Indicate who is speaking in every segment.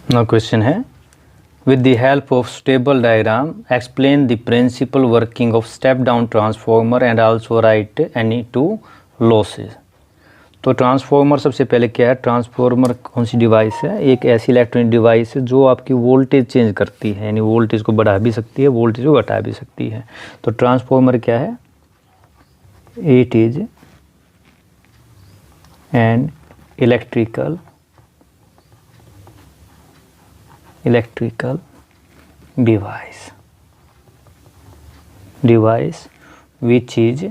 Speaker 1: Now question है, with the help of stable diagram explain the principal working of step down transformer and also write any two losses। तो transformer सबसे पहले क्या है, transformer कौन सी device है, एक ऐसी इलेक्ट्रॉनिक डिवाइस है जो आपकी वोल्टेज चेंज करती है, यानी वोल्टेज को बढ़ा भी सकती है, वोल्टेज को घटा भी सकती है। तो ट्रांसफॉर्मर क्या है, it is an electrical device which is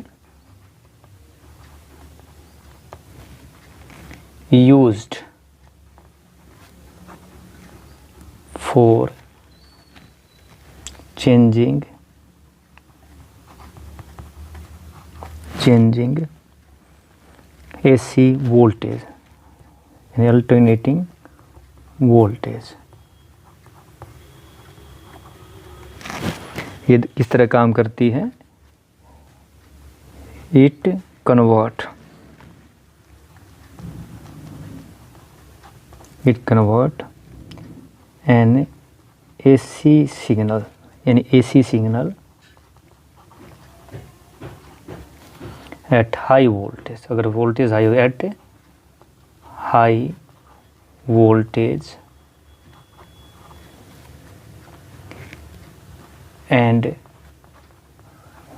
Speaker 1: used for changing AC voltage and alternating voltage। ये किस तरह काम करती है, it convert an AC signal, यानी AC signal at high voltage, अगर वोल्टेज हाई हो, at high voltage end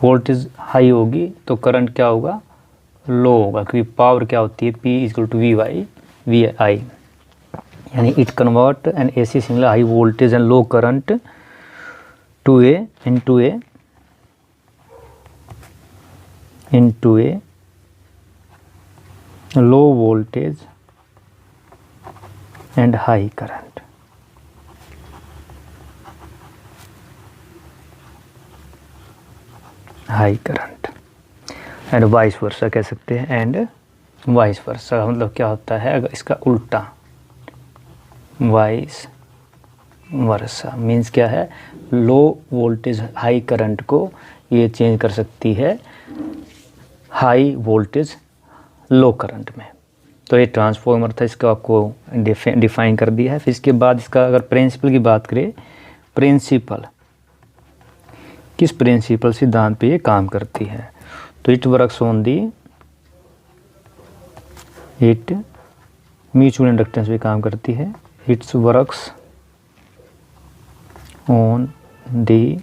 Speaker 1: voltage high होगी तो करंट क्या होगा, लो होगा, क्योंकि पावर क्या होती है, P इक्वल टू VI, यानी it convert an AC signal high voltage and low current to a low voltage and high current. And vice versa कह सकते हैं, एंड वाइस वर्सा मतलब क्या होता है, अगर इसका उल्टा, वाइस वर्सा मीन्स क्या है, लो वोल्टेज हाई करंट को ये चेंज कर सकती है हाई वोल्टेज लो करंट में। तो ये ट्रांसफॉर्मर था, इसका आपको डिफाइन कर दिया है। फिर इसके बाद इसका अगर प्रिंसिपल की बात करें, प्रिंसिपल किस प्रिंसिपल सिद्धांत पे ये काम करती है, तो it works on the, it mutual inductance पे काम करती है, it's works on the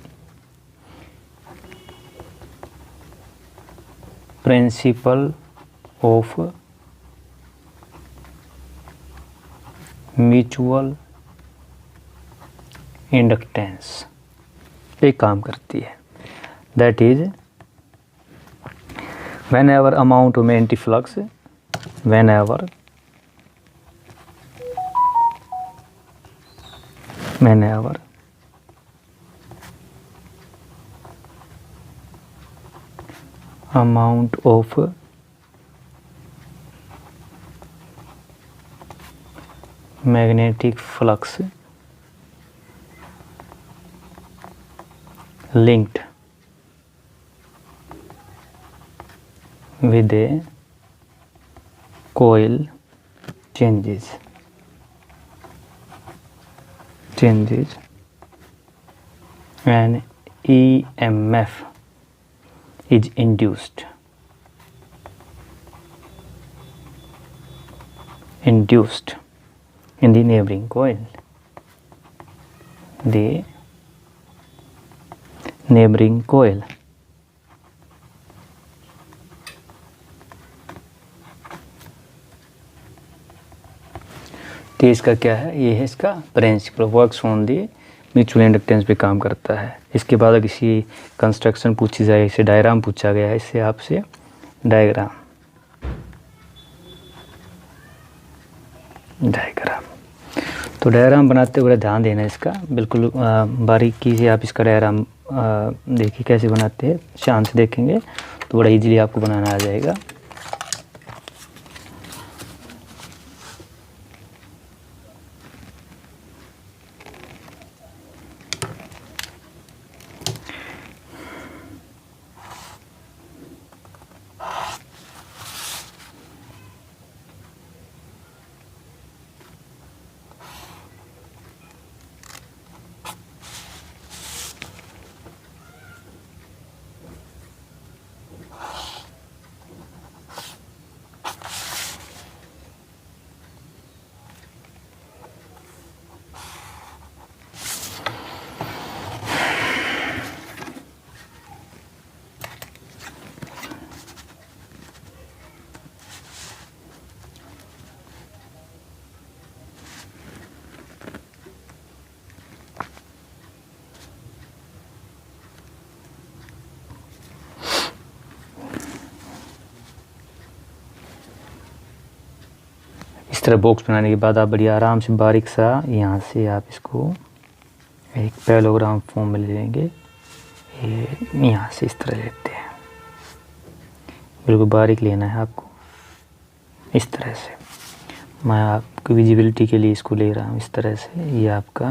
Speaker 1: principle of mutual inductance पे काम करती है। That is when ever amount of anti flux, when ever amount of magnetic flux linked with a coil changes an EMF is induced in the neighboring coil, तो इसका क्या है, ये है इसका principle, works on the mutual inductance पे काम करता है। इसके बाद अगर किसी कंस्ट्रक्शन पूछी जाए, इसे डायग्राम पूछा गया है, इससे आपसे डायग्राम तो डायग्राम बनाते हुए ध्यान देना इसका, बिल्कुल बारीकी से आप इसका डायग्राम देखिए कैसे बनाते हैं, शान से देखेंगे तो बड़ा इजीली आपको बनाना आ जाएगा। तरह बॉक्स बनाने के बाद आप बढ़िया आराम से बारीक सा यहाँ से आप इसको एक पैरेललोग्राम फॉर्म में ले लेंगे। ये यहाँ से इस तरह लेते हैं, बिल्कुल बारीक लेना है आपको इस तरह से। मैं आपकी विजिबिलिटी के लिए इसको ले रहा हूँ इस तरह से। ये आपका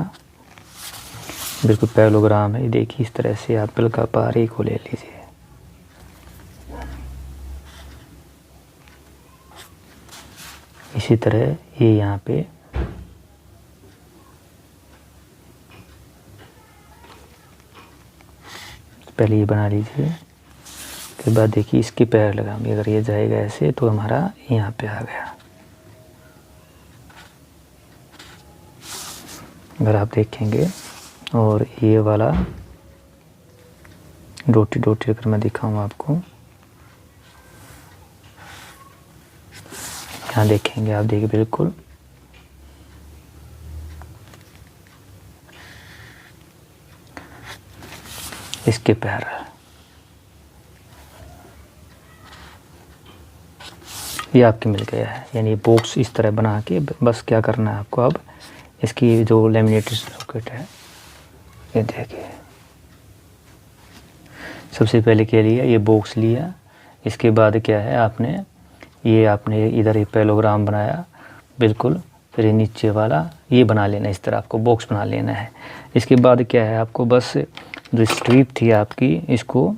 Speaker 1: बिल्कुल पैरेललोग्राम है। ये देखिए इस तरह से आप बिल्कुल बारीक को ले लीजिए। इसी तरह ये यहाँ पे पहले ये बना लीजिए। उसके बाद देखिए इसके पैर लगाएंगे। अगर ये जाएगा ऐसे तो हमारा यहाँ पे आ गया। अगर आप देखेंगे और ये वाला डोटी डोटी अगर मैं दिखाऊँ आपको, यहाँ देखेंगे आप, देखिए बिल्कुल इसके पैर। ये आपके मिल गया है। यानी बॉक्स इस तरह बना के बस क्या करना है आपको, अब इसकी जो लेमिनेटेड सर्किट है ये देखिए। सबसे पहले क्या लिया, ये बॉक्स लिया। इसके बाद क्या है, आपने इधर एक पैरेललोग्राम बनाया बिल्कुल। फिर ये नीचे वाला ये बना लेना, इस तरह आपको बॉक्स बना लेना है। इसके बाद क्या है, आपको बस जो स्ट्रिप थी आपकी, इसको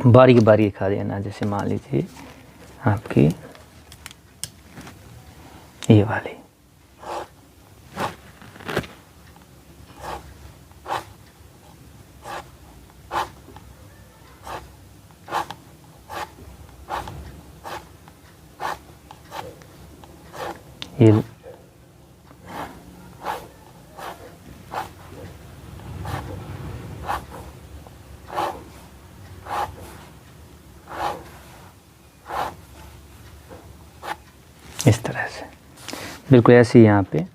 Speaker 1: बारीक बारीक खा देना। जैसे मान लीजिए आपकी ये वाली, ये इस तरह से बिल्कुल ऐसे ही यहाँ पे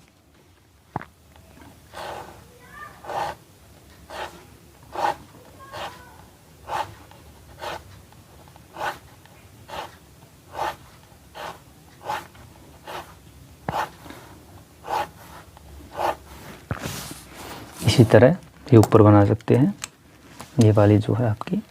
Speaker 1: इसी तरह ये ऊपर बना सकते हैं। ये वाली जो है आपकी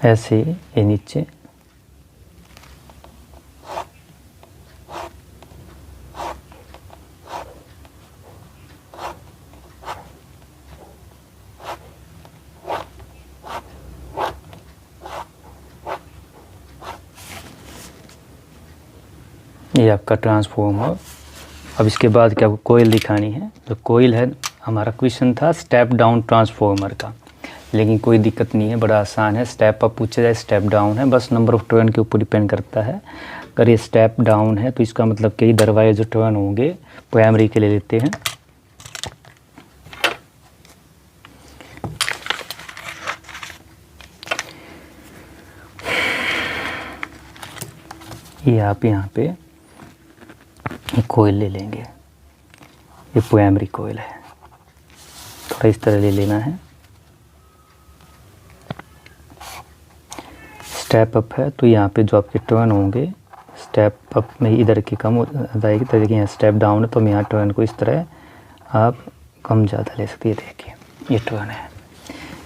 Speaker 1: ऐसे ये नीचे ये आपका ट्रांसफॉर्मर। अब इसके बाद क्या, आपको कोयल दिखानी है। तो कोयल है, हमारा क्वेश्चन था स्टेप डाउन ट्रांसफॉर्मर का, लेकिन कोई दिक्कत नहीं है, बड़ा आसान है। स्टेप अप पूछा जाए, स्टेप डाउन है, बस नंबर ऑफ टर्न के ऊपर डिपेंड करता है। अगर ये स्टेप डाउन है तो इसका मतलब कि इधर वाले जो टर्न होंगे प्राइमरी के ले लेते हैं। ये आप यहाँ पे एक कोयल ले लेंगे। ये प्राइमरी कोयल है, थोड़ा इस तरह ले लेना है। स्टेप अप है तो यहाँ पे जो आपके टर्न होंगे, स्टेप अप में इधर की कम हो जाएगी। तो देखिए यहाँ स्टेप डाउन है तो हम यहाँ टर्न को इस तरह आप कम ज़्यादा ले सकते हैं। देखिए ये टर्न है,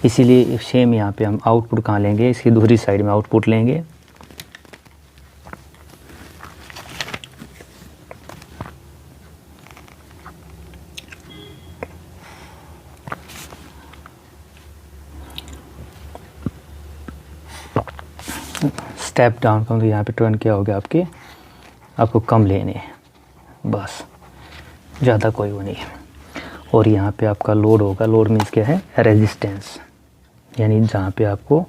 Speaker 1: इसीलिए सेम यहाँ पे हम आउटपुट कहाँ लेंगे, इसकी दूसरी साइड में आउटपुट लेंगे। स्टेप डाउन का तो यहाँ पे टर्न क्या हो गया, आपको कम लेने हैं, बस ज़्यादा कोई वो नहीं है। और यहाँ पे आपका लोड होगा। लोड मीन्स क्या है, रेजिस्टेंस, यानी जहाँ पे आपको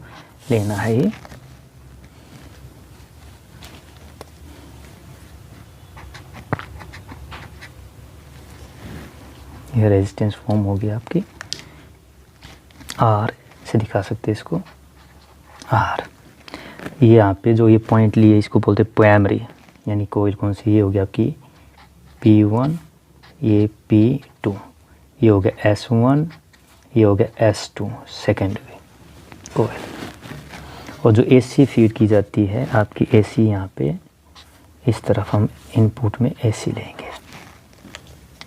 Speaker 1: लेना है ये रेजिस्टेंस फॉर्म हो गया आपकी आर से दिखा सकते हैं इसको आर। ये यहाँ पे जो ये पॉइंट लिए इसको बोलते हैं प्राइमरी, यानी कोयल कौन सी, ये हो गया आपकी P1, ये P2, ये हो गया S1, ये हो गया S2 सेकेंडरी कोयल। और जो AC फीड की जाती है आपकी AC यहाँ पे इस तरफ हम इनपुट में AC लेंगे,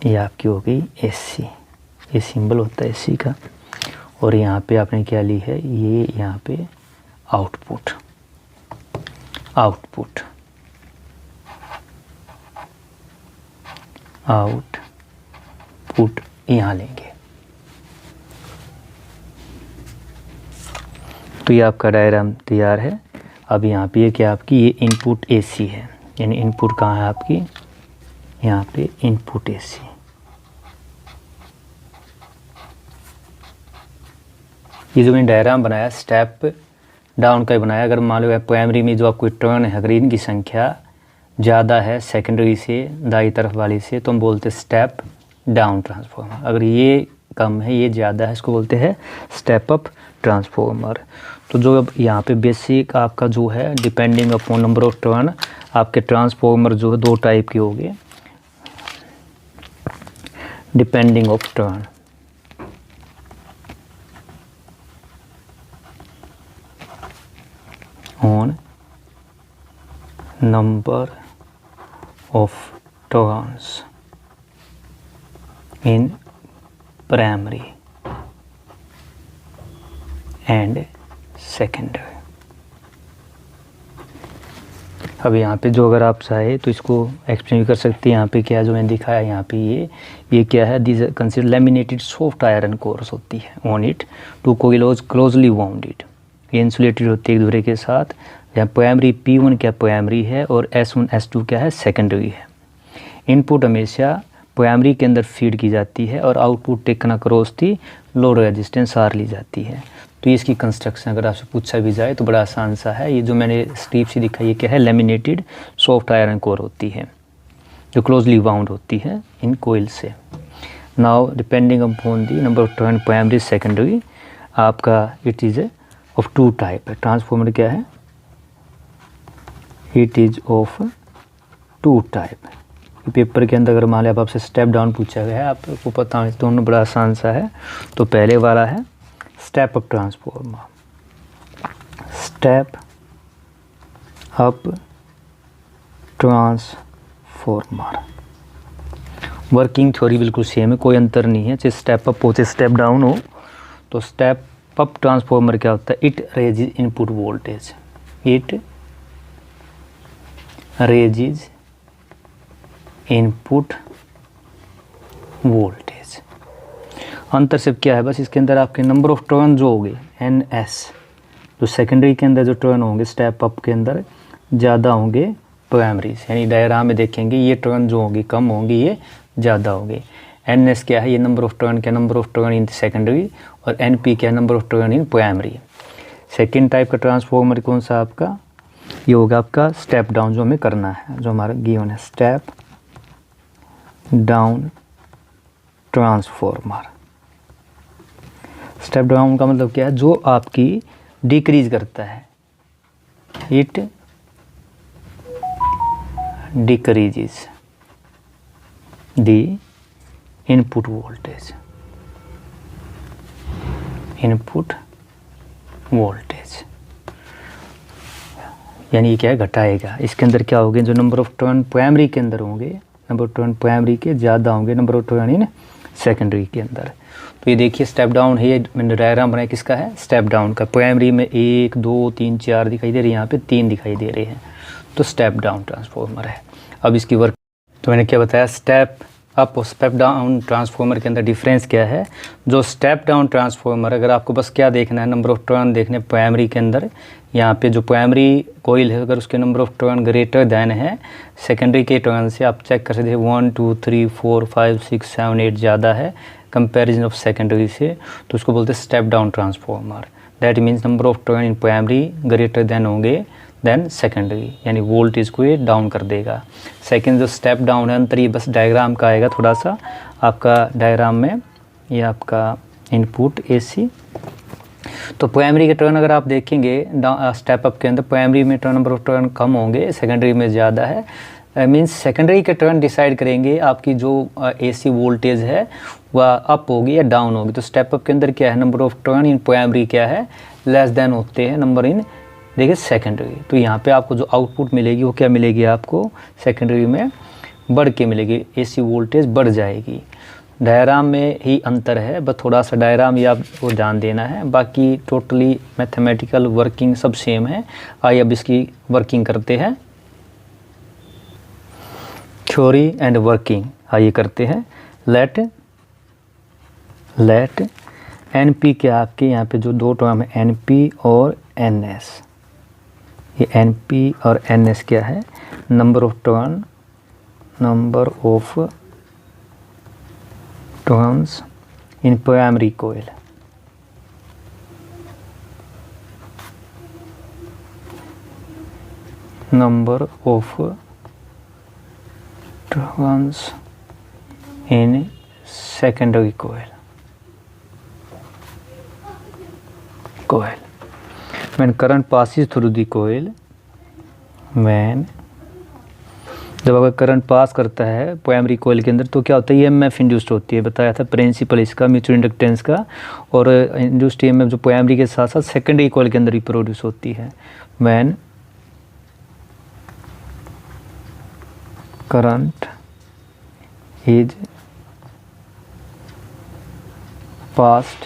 Speaker 1: ये आपकी हो गई AC, ये सिंबल होता है AC का। और यहाँ पे आपने क्या ली है, ये यहाँ पे आउटपुट, आउटपुट यहाँ लेंगे। तो ये आपका डायग्राम तैयार है। अब यहाँ पे ये क्या आपकी, ये इनपुट AC है, यानी इनपुट कहाँ है आपकी, यहाँ पे इनपुट AC। ये जो मैंने डायग्राम बनाया स्टेप डाउन का ही बनाया। अगर मान लो प्राइमरी में जो आपको टर्न है अगर इनकी संख्या ज़्यादा है सेकेंडरी से दाई तरफ वाली से, तो हम बोलते हैं स्टेप डाउन ट्रांसफॉर्मर। अगर ये कम है ये ज़्यादा है इसको बोलते हैं स्टेप अप ट्रांसफॉर्मर। तो जो अब यहाँ पे बेसिक आपका जो है depending upon number of turn, आपके ट्रांसफॉर्मर जो है दो टाइप के हो गए, depending of turn, on number of turns in primary and secondary। अब यहाँ पे जो अगर आप चाहे तो इसको एक्सप्लेन कर सकते हैं। यहाँ पे क्या जो मैंने दिखाया यहाँ पे ये क्या है, this consider laminated soft iron cores होती है on it two coils closely bounded, ये इंसुलेटेड होती है एक दूसरे के साथ। यहाँ प्राइमरी P1 क्या प्राइमरी है और S1 S2 क्या है सेकेंडरी है। इनपुट हमेशा प्राइमरी के अंदर फीड की जाती है और आउटपुट टेकन अक्रॉस थी लो रेजिस्टेंस R ली जाती है। तो ये इसकी कंस्ट्रक्शन अगर आपसे पूछा भी जाए तो बड़ा आसान सा है। ये जो मैंने स्ट्रिप सी दिखाई ये क्या है, लेमिनेटेड सॉफ्ट आयरन कोर होती है जो क्लोजली बाउंड होती है इन कोयल से। Now depending upon the number of turn primary secondary, आपका it is of two type है। ट्रांसफॉर्मर क्या है, it is of two type. Paper के अंदर अगर मान लिया आपसे स्टेप डाउन पूछा गया है, आपको पता है दोनों बड़ा आसान सा है। तो पहले वाला है step up transformer, step up transformer. Working theory बिल्कुल सेम है, कोई अंतर नहीं है, चाहे स्टेप अप हो चाहे स्टेप डाउन हो। तो स्टेप अप ट्रांसफॉर्मर क्या होता है, it raises input voltage, it raises input voltage. अंतर सिर्फ क्या है, बस इसके अंदर आपके नंबर ऑफ टर्न जो होंगे NS, जो सेकेंडरी के अंदर जो टर्न होंगे स्टेप अप के अंदर ज़्यादा होंगे प्राइमरी से, यानी डायग्राम में देखेंगे ये टर्न जो होंगी कम होंगी ये ज़्यादा होंगे। NS क्या है, ये नंबर ऑफ टर्न क्या, number of turn in secondary, और NP क्या, number of turn in primary. Second type का ट्रांसफॉर्मर कौन सा आपका, ये होगा आपका स्टेप डाउन जो हमें करना है, जो हमारा गिवन है step down transformer. Step down का मतलब क्या है, जो आपकी डिक्रीज करता है, it decreases the input voltage, input voltage यानी क्या है घटाएगा। इसके अंदर क्या होंगे, जो नंबर ऑफ टर्न प्राइमरी के अंदर होंगे, नंबर ऑफ टर्न प्राइमरी के ज़्यादा होंगे number of turn in secondary के अंदर। तो ये देखिए स्टेप डाउन है, ये मैंने डायग्राम बनाया किसका है, स्टेप डाउन का। प्राइमरी में 1 2 3 4 दिखाई दे रही है, यहाँ पे 3 दिखाई दे रहे हैं, तो स्टेप डाउन ट्रांसफॉर्मर है। अब इसकी वर्क तो मैंने क्या बताया, स्टेप अप और स्टेप डाउन ट्रांसफॉर्मर के अंदर डिफरेंस क्या है। जो स्टेप डाउन ट्रांसफॉर्मर, अगर आपको बस क्या देखना है, नंबर ऑफ टर्न देखने प्राइमरी के अंदर, यहाँ पे जो प्राइमरी कोयल है अगर उसके number of turn greater than है सेकेंडरी के टर्न से, आप चेक कर सकते हैं 1 2 3 4 5 6 7 8 ज़्यादा है कंपैरिजन ऑफ सेकेंडरी से, तो उसको बोलते हैं step down transformer. That means number of turn in primary greater than होंगे देन सेकेंडरी, यानी वोल्टेज को ये डाउन कर देगा। सेकेंड जो स्टेप डाउन है अंतर, ये बस डायग्राम का आएगा थोड़ा सा आपका डायग्राम में, ये आपका इनपुट AC। तो प्राइमरी के टर्न अगर आप देखेंगे स्टेप अप के अंदर, प्राइमरी में टर्न नंबर ऑफ टर्न कम होंगे, सेकेंडरी में ज़्यादा है। मीन्स सेकेंडरी के टर्न डिसाइड करेंगे आपकी जो AC वोल्टेज है वह अप होगी या डाउन होगी। तो स्टेप अप के अंदर क्या है, number of turn in primary क्या है, लेस देन होते हैं नंबर इन देखिए सेकेंडरी। तो यहाँ पे आपको जो आउटपुट मिलेगी वो क्या मिलेगी, आपको सेकेंडरी में बढ़ के मिलेगी, AC वोल्टेज बढ़ जाएगी। डायग्राम में ही अंतर है, बस थोड़ा सा डायग्राम ये आपको ध्यान देना है, बाकी टोटली मैथमेटिकल वर्किंग सब सेम है। आइए अब इसकी वर्किंग करते हैं, थ्योरी एंड वर्किंग आइए करते हैं। लेट NP क्या आपके यहाँ पे जो दो टर्म है NP और NS, ये NP और NS क्या है, number of turns in primary coil. Number of turns in secondary coil. When current passes through the coil, जब अगर करंट पास करता है प्राइमरी कोइल के अंदर तो क्या होता है, EMF इंड्यूस्ड होती है। बताया था प्रिंसिपल इसका, म्यूचुअल इंडक्टेंस का। और इंड्यूस्ड EMF जो प्राइमरी के साथ साथ सेकेंडरी कोइल के अंदर ही प्रोड्यूस होती है। When current is passed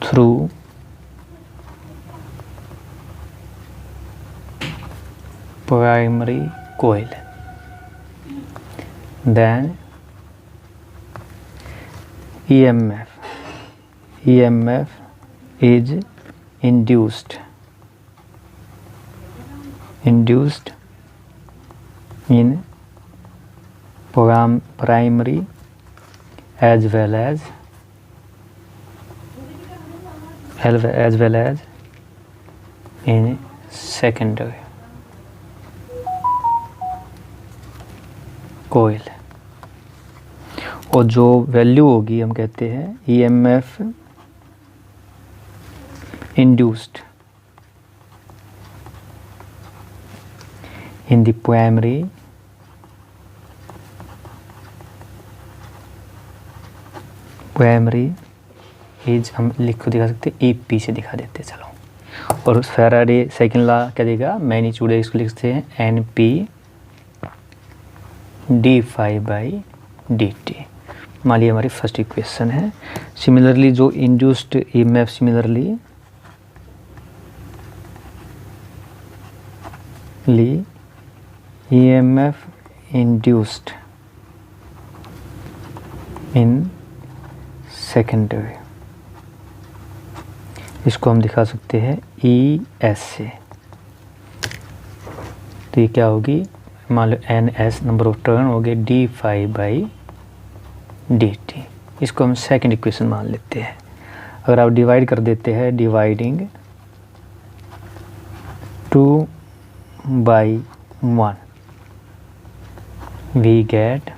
Speaker 1: through primary coil, then EMF is induced in primary as well as in secondary coil. और जो वैल्यू होगी हम कहते हैं EMF induced in the primary is, हम लिख को दिखा सकते EP से दिखा देते चलो। और फैराडे सेकंड लॉ क्या देगा, मैग्नीट्यूड है, इसको लिखते हैं NP d∅/dt। मान लीजिए हमारी फर्स्ट इक्वेशन है। सिमिलरली जो induced EMF similarly EMF induced in secondary, इसको हम दिखा सकते हैं ES से। तो ये क्या होगी, मान लो NS नंबर ऑफ टर्न हो गए d∅/dt। इसको हम सेकंड इक्वेशन मान लेते हैं। अगर आप डिवाइड कर देते हैं, dividing 2/1 we get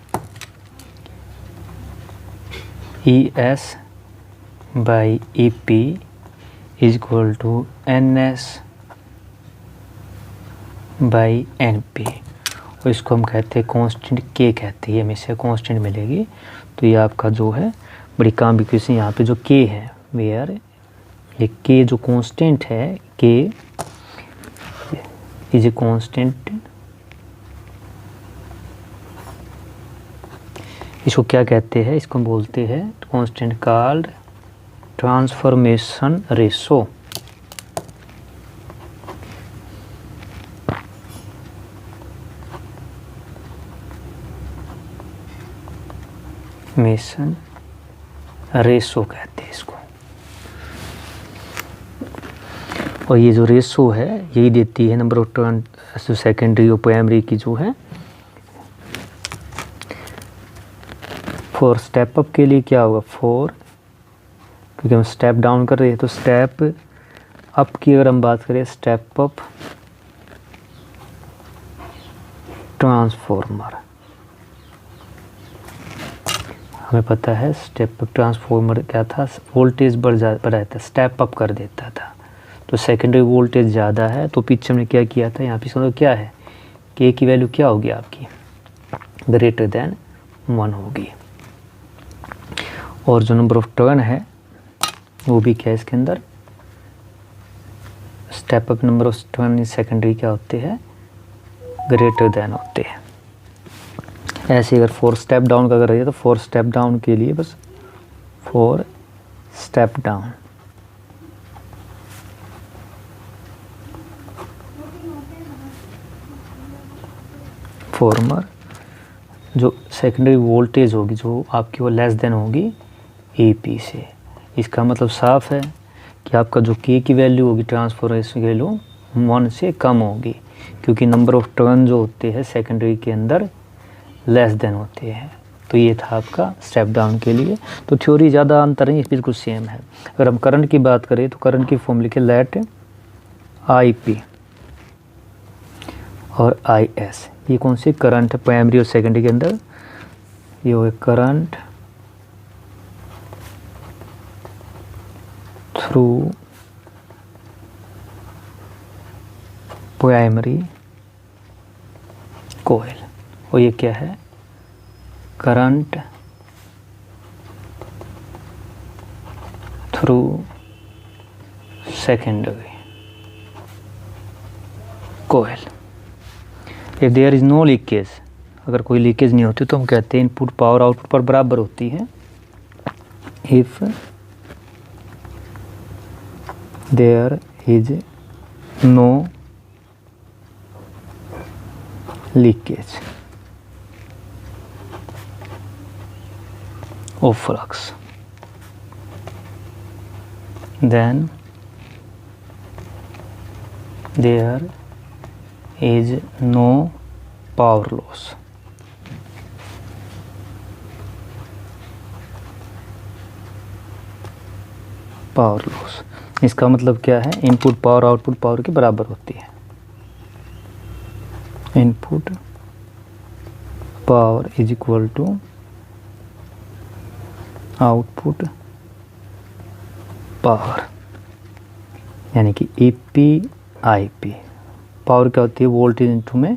Speaker 1: ES/EP is equal to NS/NP। और इसको हम कहते हैं कांस्टेंट K कहते हैं, हमेशा कांस्टेंट मिलेगी। तो ये आपका जो है बड़ी काम इक्वेशन, यहाँ पे जो K है वेयर, ये K जो कांस्टेंट है, K इज ए कांस्टेंट, इसको क्या कहते हैं, इसको बोलते हैं constant called transformation ratio. Mason ratio कहते हैं इसको। और ये जो रेशो है यही देती है नंबर ऑफ टर्न जो सेकेंडरी और प्राइमरी की जो है। फॉर स्टेप अप के लिए क्या होगा, 4, क्योंकि हम स्टेप डाउन कर रहे हैं तो स्टेप अप की अगर हम बात करें, स्टेप अप ट्रांसफॉर्मर, हमें पता है स्टेप अप ट्रांसफॉर्मर क्या था, वोल्टेज बढ़ाता था, स्टेप अप कर देता था। तो सेकेंडरी वोल्टेज ज़्यादा है तो पीछे हमने क्या किया था, यहाँ पे इसका मतलब क्या है कि की वैल्यू क्या होगी आपकी, ग्रेटर देन 1 होगी। और जो नंबर ऑफ टर्न है वो भी क्या है इसके अंदर, step up number of turn secondary क्या होते हैं, ग्रेटर देन होते हैं। ऐसे अगर 4 स्टेप डाउन का अगर रही है तो 4 स्टेप डाउन के लिए बस 4 स्टेप डाउन, फॉर्मर जो सेकेंडरी वोल्टेज होगी जो आपकी वो लेस देन होगी AP से। इसका मतलब साफ है कि आपका जो K की वैल्यू होगी ट्रांसफॉर्मेशन की वैल्यू 1 से कम होगी, क्योंकि नंबर ऑफ टर्न जो होते हैं सेकेंडरी के अंदर लेस देन होते हैं। तो ये था आपका स्टेप डाउन के लिए। तो थ्योरी ज़्यादा अंतर नहीं, बिल्कुल सेम है। अगर हम करंट की बात करें तो करंट की फॉर्म लिखे लेट IP और IS, ये कौन सी करंट है प्राइमरी और सेकेंडरी के अंदर, ये हो करंट थ्रू प्राइमरी कोयल, और ये क्या है, current through secondary coil. If there is no leakage, अगर कोई लीकेज नहीं होती तो हम कहते हैं इनपुट पावर आउटपुट पर बराबर होती है। If there is no leakage of flux, then there is no power loss. Power loss, इसका मतलब क्या है, इनपुट पावर आउटपुट पावर के बराबर होती है। Input power is equal to output power, यानी कि EP IP। पावर क्या होती है, वोल्टेज इनटू में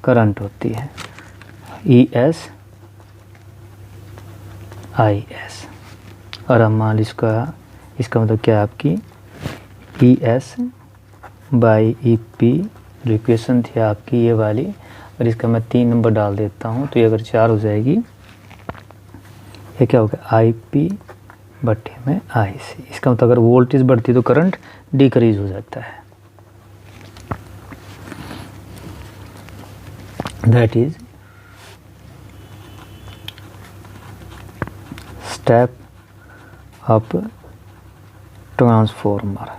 Speaker 1: करंट होती है, ES IS। और हम मान इसका मतलब क्या है आपकी ES बाई EP, जो इक्वेशन थी आपकी ये वाली, और इसका मैं 3 नंबर डाल देता हूँ तो ये अगर 4 हो जाएगी, ये क्या होगा IP बटे में IC। इसका मतलब अगर वोल्टेज बढ़ती तो करंट डिक्रीज हो जाता है। That is step up transformer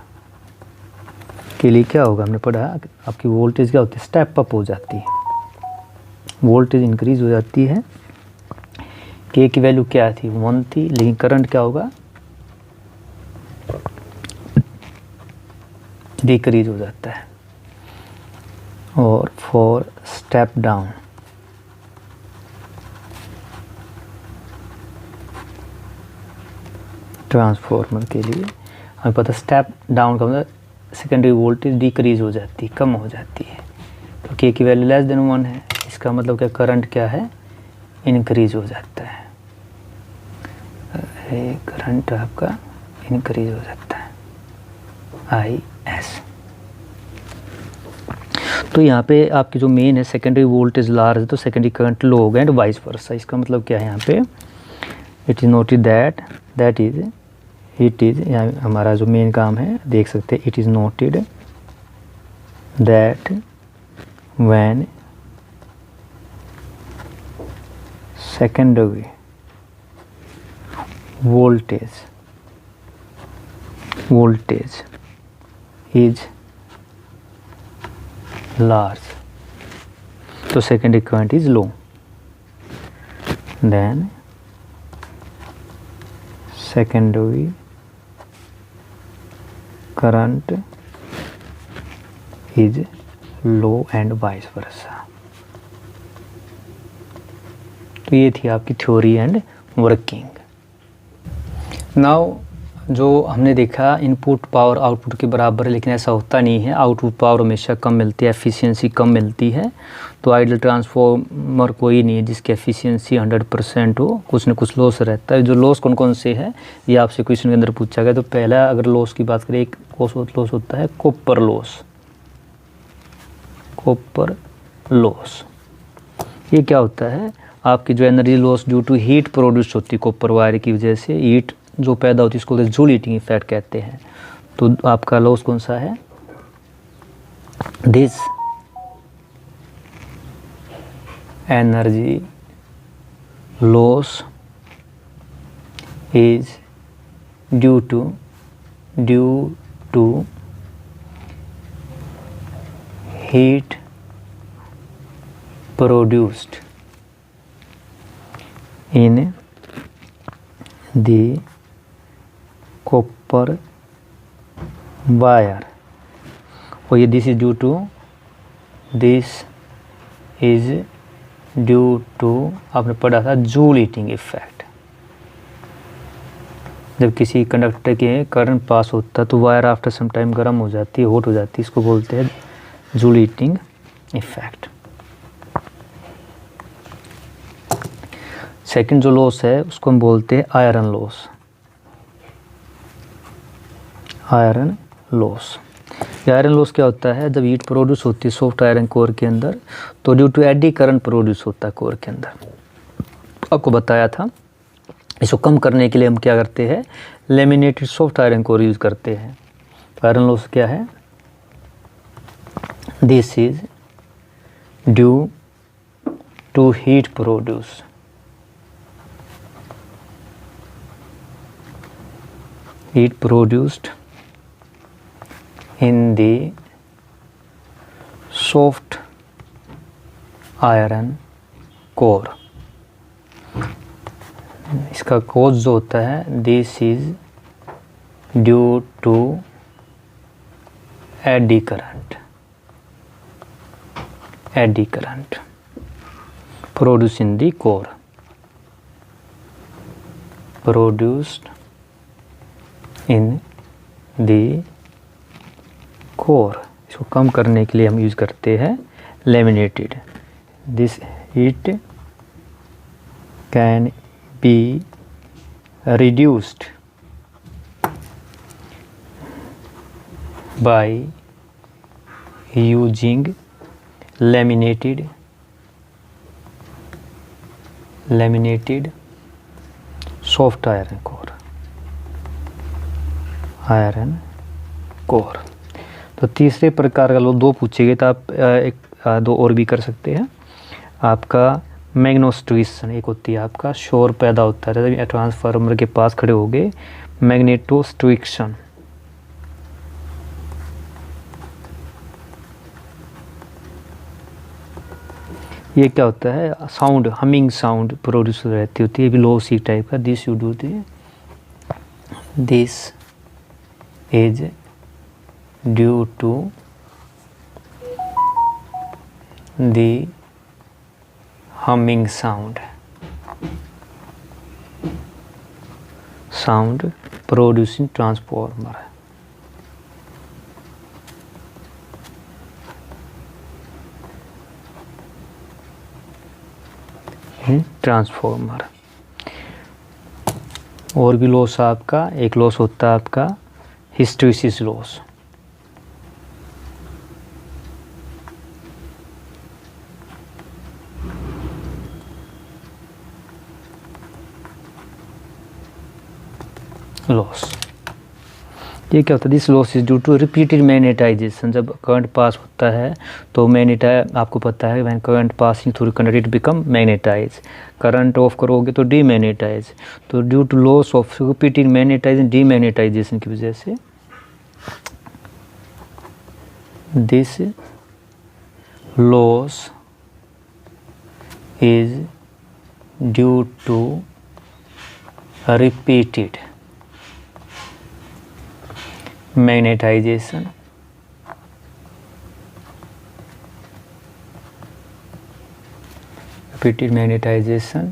Speaker 1: के लिए क्या होगा, हमने पढ़ा आपकी वोल्टेज क्या होती है, स्टेप अप हो जाती है, वोल्टेज इंक्रीज हो जाती है। K की वैल्यू क्या थी, 1 थी, लेकिन करंट क्या होगा, डिक्रीज हो जाता है। और 4 स्टेप डाउन, ट्रांसफॉर्मर के लिए हमें पता स्टेप डाउन का मतलब सेकेंडरी वोल्टेज डिक्रीज हो जाती है, कम हो जाती है। तो K की वैल्यू लेस देन 1 है, इसका मतलब क्या, करंट क्या है, इंक्रीज हो जाता है, करंट आपका इंक्रीज हो जाता है, IS। तो यहाँ पे आपकी जो मेन है सेकेंडरी वोल्टेज लार्ज है तो सेकेंडरी करंट लो हो गए, एंड वाइस वर्सा। इसका मतलब क्या है, यहाँ पे it is noted that it is, यहाँ हमारा जो मेन काम है देख सकते हैं, it is noted that when secondary voltage is large, so secondary current is low, then secondary current is low and vice वर्सा। तो ये थी आपकी थ्योरी एंड वर्किंग। नाउ जो हमने देखा इनपुट पावर आउटपुट के बराबर है, लेकिन ऐसा होता नहीं है। आउटपुट पावर हमेशा कम मिलती है, एफिशिएंसी कम मिलती है। तो आइडियल ट्रांसफॉर्मर कोई नहीं है जिसकी एफिशिएंसी 100% हो, कुछ न कुछ लॉस रहता है। जो लॉस कौन कौन से हैं ये आपसे क्वेश्चन के अंदर पूछा गया। तो पहला अगर लॉस की बात करें, एक लॉस होता है कॉपर लॉस। कॉपर लॉस ये क्या होता है, आपकी जो energy loss due to heat produce होती है कॉपर वायर की वजह से, हीट जो पैदा होती है इसको जूल हीटिंग इफेक्ट कहते हैं। तो आपका लॉस कौन सा है, this energy loss is due to heat produced in the copper wire। और ये this is due to आपने पढ़ा था जूल हीटिंग इफेक्ट। जब किसी कंडक्टर के करंट पास होता है तो वायर आफ्टर सम टाइम गर्म हो जाती है, हॉट हो जाती है, इसको बोलते हैं जूल हीटिंग इफेक्ट। सेकंड जो लॉस है उसको हम बोलते हैं iron loss. Iron loss, iron loss क्या होता है, जब हीट प्रोड्यूस होती है सॉफ्ट आयरन कोर के अंदर तो due to eddy current produce होता है कोर के अंदर। आपको बताया था, इसको कम करने के लिए हम क्या करते हैं, laminated soft iron core use करते हैं। आयरन लॉस क्या है, this is due to heat produce heat produced in the soft iron core। इसका कॉज जो होता है, this is due to eddy current produce in the core, produced in the core. इसको कम करने के लिए हम यूज करते हैं laminated. This heat can be reduced by using laminated soft iron core. तो तीसरे प्रकार का लो दो पूछे गए तो आप दो और भी कर सकते हैं। आपका मैग्नेटोस्ट्रिक्शन, एक होती है आपका शोर पैदा होता है जब ट्रांसफार्मर के पास खड़े हो गए, मैग्नेटोस्ट्रिक्शन। ये क्या होता है, साउंड, हमिंग साउंड प्रोड्यूस रहती होती है, भी लो सी टाइप का। This you do this is due to the humming sound producing transformer। Transformer. और भी लॉस आपका, एक लॉस होता है आपका हिस्टैरिसीस लॉस। ये क्या होता है, this loss is due to repeated magnetization. जब करंट पास होता है तो आपको पता है when current passing through conductor it become magnetize, current off करोगे तो डीमैग्नेटाइज। तो due to loss of repeated magnetization, demagnetization की वजह से this loss is due to repeated magnetization, repeated magnetization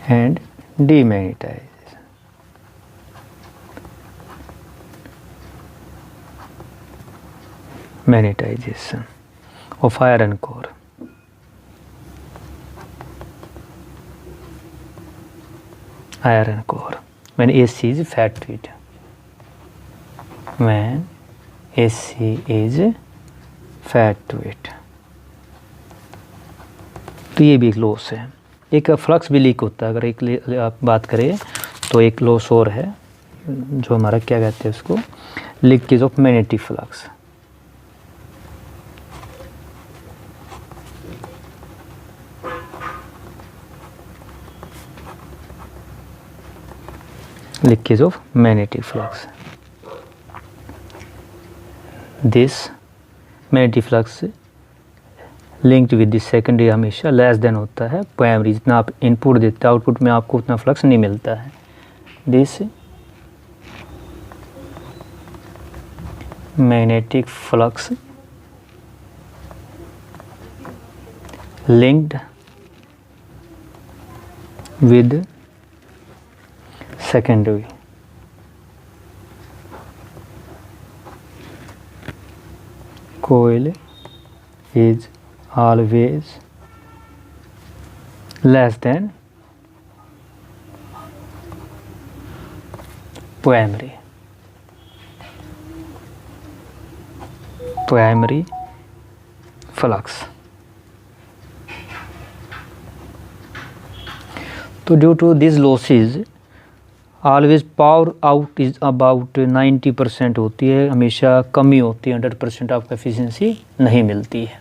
Speaker 1: and demagnetization. Magnetization of iron core. Iron core when AC is fat to it. When AC is fat to it. तो ये भी एक loss है। एक flux भी leak होता है। अगर एक आप बात करें तो एक लॉस और है जो हमारा क्या कहते हैं उसको, leakage of magnetic flux. Leakage of magnetic flux. This magnetic flux linked with the secondary हमेशा लेस देन होता है प्राइमरी। जितना आप इनपुट देते हैं आउटपुट में आपको उतना फ्लक्स नहीं मिलता है। This magnetic flux linked with secondary coil is always less than primary flux. तो due to these losses always power out is about 90% होती है, हमेशा कमी होती है, 100% आपको एफिशिएंसी नहीं मिलती है।